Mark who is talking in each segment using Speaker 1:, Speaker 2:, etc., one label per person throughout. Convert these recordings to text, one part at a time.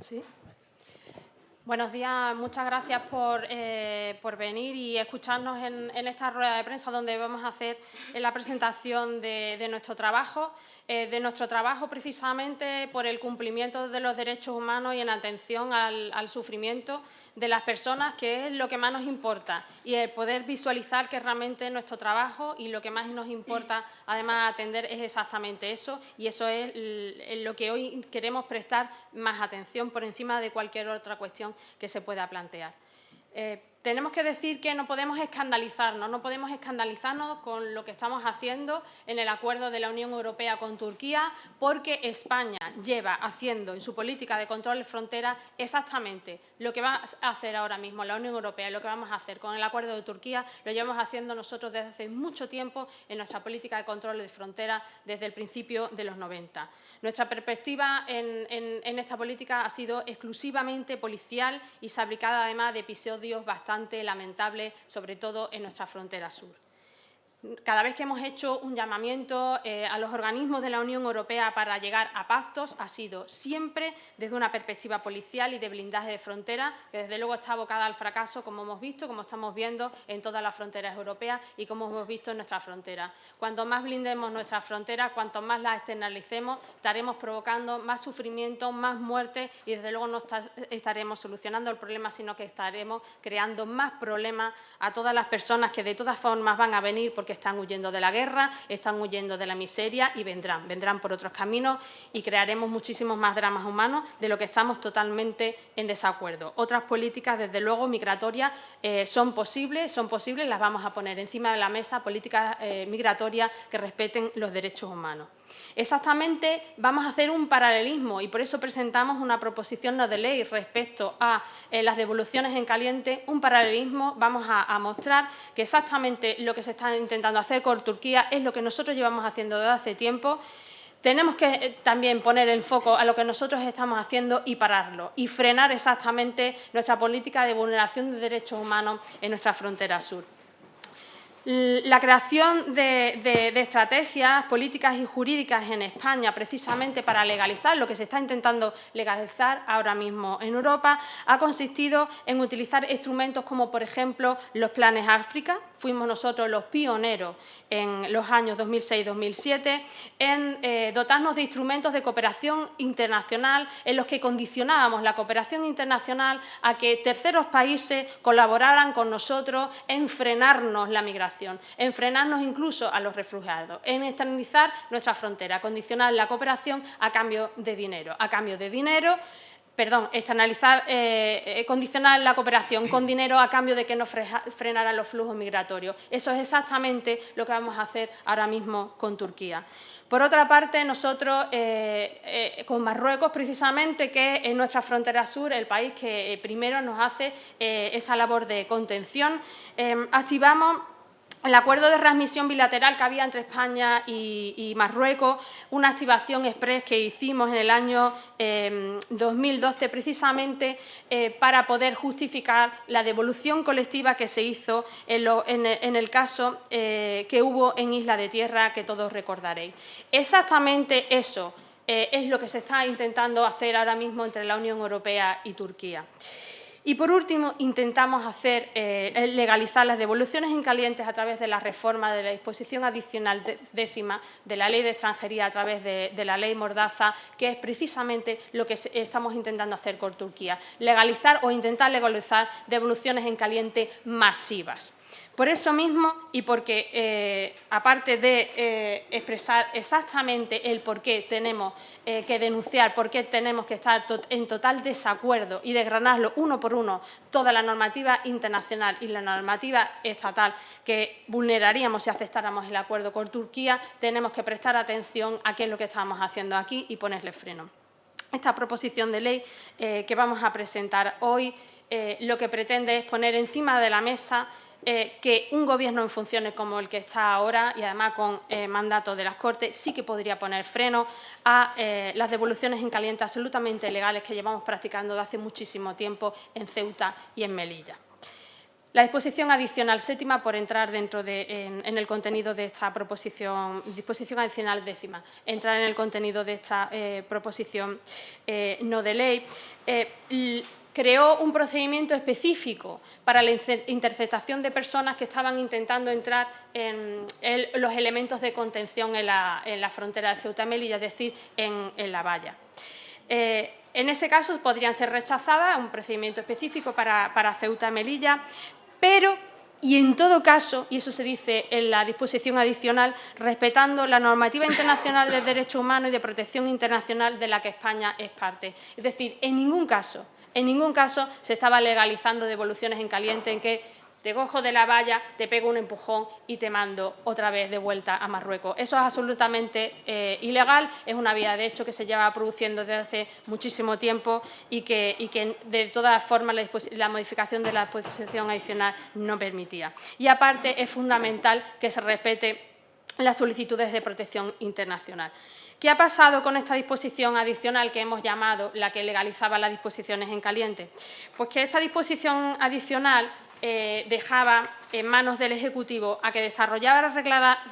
Speaker 1: Sí. Buenos días, muchas gracias por venir y escucharnos en esta rueda de prensa donde vamos a hacer la presentación de nuestro trabajo precisamente por el cumplimiento de los derechos humanos y en atención al sufrimiento de las personas, que es lo que más nos importa, y el poder visualizar que realmente nuestro trabajo y lo que más nos importa además atender es exactamente eso, y eso es lo que hoy queremos prestar más atención por encima de cualquier otra cuestión que se pueda plantear. Tenemos que decir que no podemos escandalizarnos con lo que estamos haciendo en el acuerdo de la Unión Europea con Turquía, porque España lleva haciendo en su política de control de fronteras exactamente lo que va a hacer ahora mismo la Unión Europea, lo que vamos a hacer con el acuerdo de Turquía, lo llevamos haciendo nosotros desde hace mucho tiempo en nuestra política de control de fronteras desde el principio de los 90. Nuestra perspectiva en esta política ha sido exclusivamente policial y salpicada además de episodios bastante lamentables, sobre todo en nuestra frontera sur. Cada vez que hemos hecho un llamamiento a los organismos de la Unión Europea para llegar a pactos, ha sido siempre desde una perspectiva policial y de blindaje de fronteras, que desde luego está abocada al fracaso, como hemos visto, como estamos viendo en todas las fronteras europeas y como hemos visto en nuestras fronteras. Cuanto más blindemos nuestras fronteras, cuanto más las externalicemos, estaremos provocando más sufrimiento, más muerte y desde luego no estaremos solucionando el problema, sino que estaremos creando más problemas a todas las personas que de todas formas van a venir porque están huyendo de la guerra, están huyendo de la miseria y vendrán por otros caminos y crearemos muchísimos más dramas humanos de lo que estamos totalmente en desacuerdo. Otras políticas, desde luego, migratorias son posibles, las vamos a poner encima de la mesa, políticas migratorias que respeten los derechos humanos. Exactamente, vamos a hacer un paralelismo y por eso presentamos una proposición no de ley respecto a las devoluciones en caliente, un paralelismo. Vamos a mostrar que exactamente lo que se está intentando hacer con Turquía es lo que nosotros llevamos haciendo desde hace tiempo. Tenemos que también poner el foco a lo que nosotros estamos haciendo y pararlo y frenar exactamente nuestra política de vulneración de derechos humanos en nuestra frontera sur. La creación de estrategias políticas y jurídicas en España, precisamente para legalizar lo que se está intentando legalizar ahora mismo en Europa, ha consistido en utilizar instrumentos como, por ejemplo, los planes África. Fuimos nosotros los pioneros en los años 2006-2007 en dotarnos de instrumentos de cooperación internacional en los que condicionábamos la cooperación internacional a que terceros países colaboraran con nosotros en frenarnos la migración, en frenarnos incluso a los refugiados, en externalizar nuestra frontera, condicionar la cooperación a cambio de dinero. Condicionar la cooperación con dinero a cambio de que no frenaran los flujos migratorios. Eso es exactamente lo que vamos a hacer ahora mismo con Turquía. Por otra parte, nosotros con Marruecos, precisamente, que es nuestra frontera sur, el país que primero nos hace esa labor de contención, activamos el acuerdo de readmisión bilateral que había entre España y Marruecos, una activación express que hicimos en el año 2012 precisamente para poder justificar la devolución colectiva que se hizo en el caso que hubo en Isla de Tierra, que todos recordaréis. Exactamente eso es lo que se está intentando hacer ahora mismo entre la Unión Europea y Turquía. Y, por último, intentamos legalizar las devoluciones en caliente a través de la reforma de la disposición adicional 10ª de la Ley de Extranjería a través de la Ley Mordaza, que es precisamente lo que estamos intentando hacer con Turquía, legalizar o intentar legalizar devoluciones en caliente masivas. Por eso mismo y porque, aparte de expresar exactamente el por qué tenemos que denunciar, por qué tenemos que estar en total desacuerdo y desgranarlo uno por uno toda la normativa internacional y la normativa estatal que vulneraríamos si aceptáramos el acuerdo con Turquía, tenemos que prestar atención a qué es lo que estamos haciendo aquí y ponerle freno. Esta proposición de ley que vamos a presentar hoy lo que pretende es poner encima de la mesa que un Gobierno en funciones como el que está ahora y además con mandato de las Cortes sí que podría poner freno a las devoluciones en caliente absolutamente legales que llevamos practicando desde hace muchísimo tiempo en Ceuta y en Melilla. La disposición adicional séptima, por entrar dentro en el contenido de esta proposición, disposición adicional décima, entrar en el contenido de esta proposición no de ley, creó un procedimiento específico para la interceptación de personas que estaban intentando entrar en los elementos de contención en la frontera de Ceuta y Melilla, es decir, en la valla. En ese caso podrían ser rechazadas, un procedimiento específico para Ceuta y Melilla, pero, y en todo caso, y eso se dice en la disposición adicional, respetando la normativa internacional de derechos humanos y de protección internacional de la que España es parte. Es decir, en ningún caso se estaba legalizando devoluciones en caliente en que te cojo de la valla, te pego un empujón y te mando otra vez de vuelta a Marruecos. Eso es absolutamente ilegal, es una vía de hecho que se lleva produciendo desde hace muchísimo tiempo y que de todas formas la modificación de la disposición adicional no permitía. Y aparte es fundamental que se respete las solicitudes de protección internacional. ¿Qué ha pasado con esta disposición adicional que hemos llamado la que legalizaba las disposiciones en caliente? Pues que esta disposición adicional dejaba en manos del Ejecutivo a que desarrollara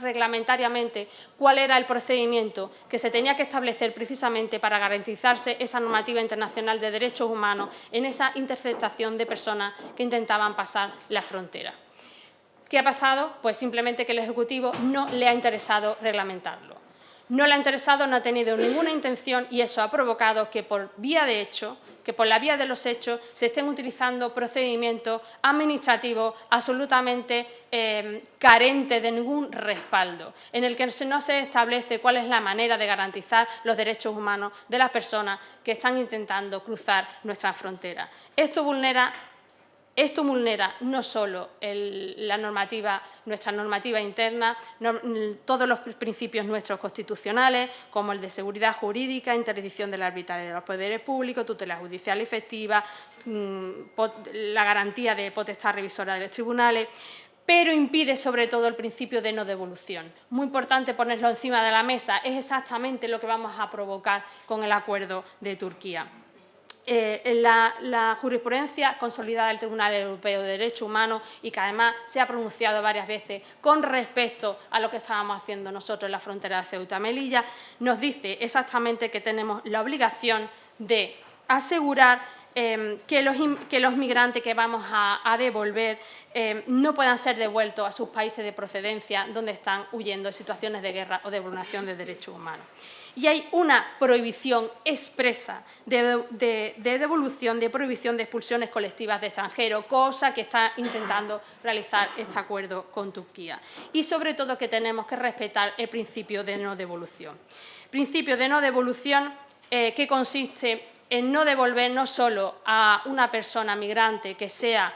Speaker 1: reglamentariamente cuál era el procedimiento que se tenía que establecer precisamente para garantizarse esa normativa internacional de derechos humanos en esa interceptación de personas que intentaban pasar la frontera. ¿Qué ha pasado? Pues simplemente que el Ejecutivo no le ha interesado reglamentarlo. No le ha interesado, no ha tenido ninguna intención y eso ha provocado que por la vía de los hechos se estén utilizando procedimientos administrativos absolutamente carentes de ningún respaldo, en el que no se establece cuál es la manera de garantizar los derechos humanos de las personas que están intentando cruzar nuestra frontera. Esto vulnera no solo nuestra normativa interna, todos los principios nuestros constitucionales, como el de seguridad jurídica, interdicción de la arbitrariedad de los poderes públicos, tutela judicial efectiva, la garantía de potestad revisora de los tribunales, pero impide sobre todo el principio de no devolución. Muy importante ponerlo encima de la mesa, es exactamente lo que vamos a provocar con el acuerdo de Turquía. La jurisprudencia consolidada del Tribunal Europeo de Derechos Humanos y que además se ha pronunciado varias veces con respecto a lo que estábamos haciendo nosotros en la frontera de Ceuta y Melilla, nos dice exactamente que tenemos la obligación de asegurar que los migrantes que vamos a devolver no puedan ser devueltos a sus países de procedencia donde están huyendo de situaciones de guerra o de vulneración de derechos humanos. Y hay una prohibición expresa de devolución, de prohibición de expulsiones colectivas de extranjeros, cosa que está intentando realizar este acuerdo con Turquía. Y sobre todo que tenemos que respetar el principio de no devolución. Principio de no devolución que consiste en no devolver no solo a una persona migrante que sea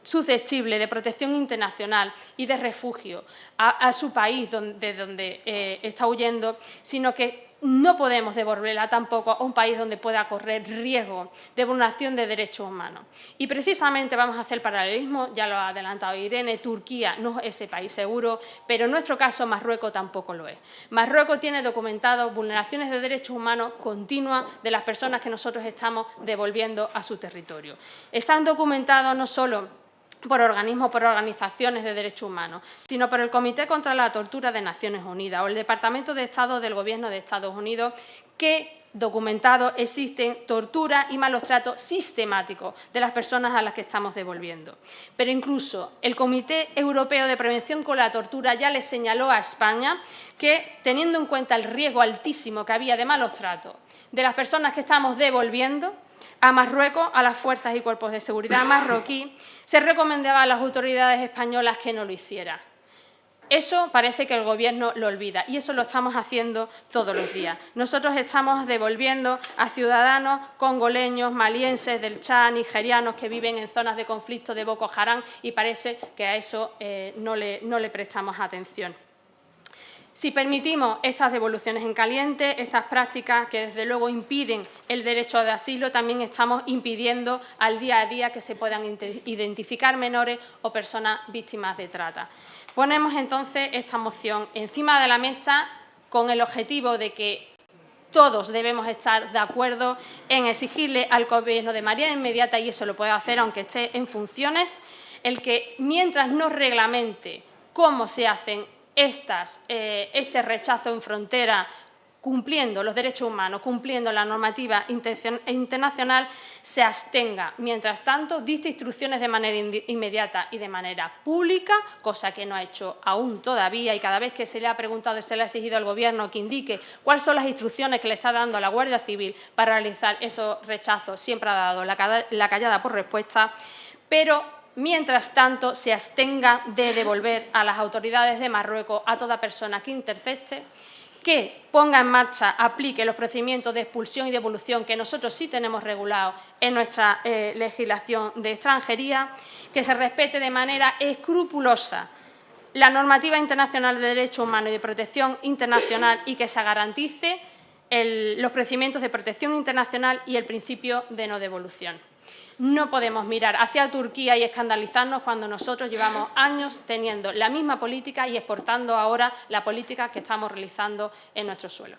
Speaker 1: susceptible de protección internacional y de refugio a su país de donde está huyendo, sino que no podemos devolverla tampoco a un país donde pueda correr riesgo de vulneración de derechos humanos. Y precisamente vamos a hacer paralelismo, ya lo ha adelantado Irene, Turquía no es ese país seguro, pero en nuestro caso Marruecos tampoco lo es. Marruecos tiene documentados vulneraciones de derechos humanos continuas de las personas que nosotros estamos devolviendo a su territorio. Están documentados no solo por organismos, por organizaciones de derechos humanos, sino por el Comité contra la Tortura de Naciones Unidas o el Departamento de Estado del Gobierno de Estados Unidos, que documentado existen tortura y malos tratos sistemáticos de las personas a las que estamos devolviendo. Pero incluso el Comité Europeo de Prevención con la Tortura ya le señaló a España que, teniendo en cuenta el riesgo altísimo que había de malos tratos de las personas que estamos devolviendo a Marruecos, a las fuerzas y cuerpos de seguridad marroquí, se recomendaba a las autoridades españolas que no lo hiciera. Eso parece que el Gobierno lo olvida y eso lo estamos haciendo todos los días. Nosotros estamos devolviendo a ciudadanos congoleños, malienses, del Chad, nigerianos que viven en zonas de conflicto de Boko Haram y parece que a eso no le prestamos atención. Si permitimos estas devoluciones en caliente, estas prácticas que desde luego impiden el derecho de asilo, también estamos impidiendo al día a día que se puedan identificar menores o personas víctimas de trata. Ponemos entonces esta moción encima de la mesa con el objetivo de que todos debemos estar de acuerdo en exigirle al Gobierno de manera inmediata, y eso lo puede hacer aunque esté en funciones, el que mientras no reglamente cómo se hacen este rechazo en frontera, cumpliendo los derechos humanos, cumpliendo la normativa internacional, se abstenga. Mientras tanto, dicte instrucciones de manera inmediata y de manera pública, cosa que no ha hecho aún todavía, y cada vez que se le ha preguntado y se le ha exigido al Gobierno que indique cuáles son las instrucciones que le está dando a la Guardia Civil para realizar esos rechazos, siempre ha dado la callada por respuesta, pero mientras tanto se abstenga de devolver a las autoridades de Marruecos a toda persona que intercepte, que ponga en marcha, aplique los procedimientos de expulsión y devolución que nosotros sí tenemos regulados en nuestra legislación de extranjería, que se respete de manera escrupulosa la normativa internacional de derechos humanos y de protección internacional y que se garantice los procedimientos de protección internacional y el principio de no devolución. No podemos mirar hacia Turquía y escandalizarnos cuando nosotros llevamos años teniendo la misma política y exportando ahora la política que estamos realizando en nuestro suelo.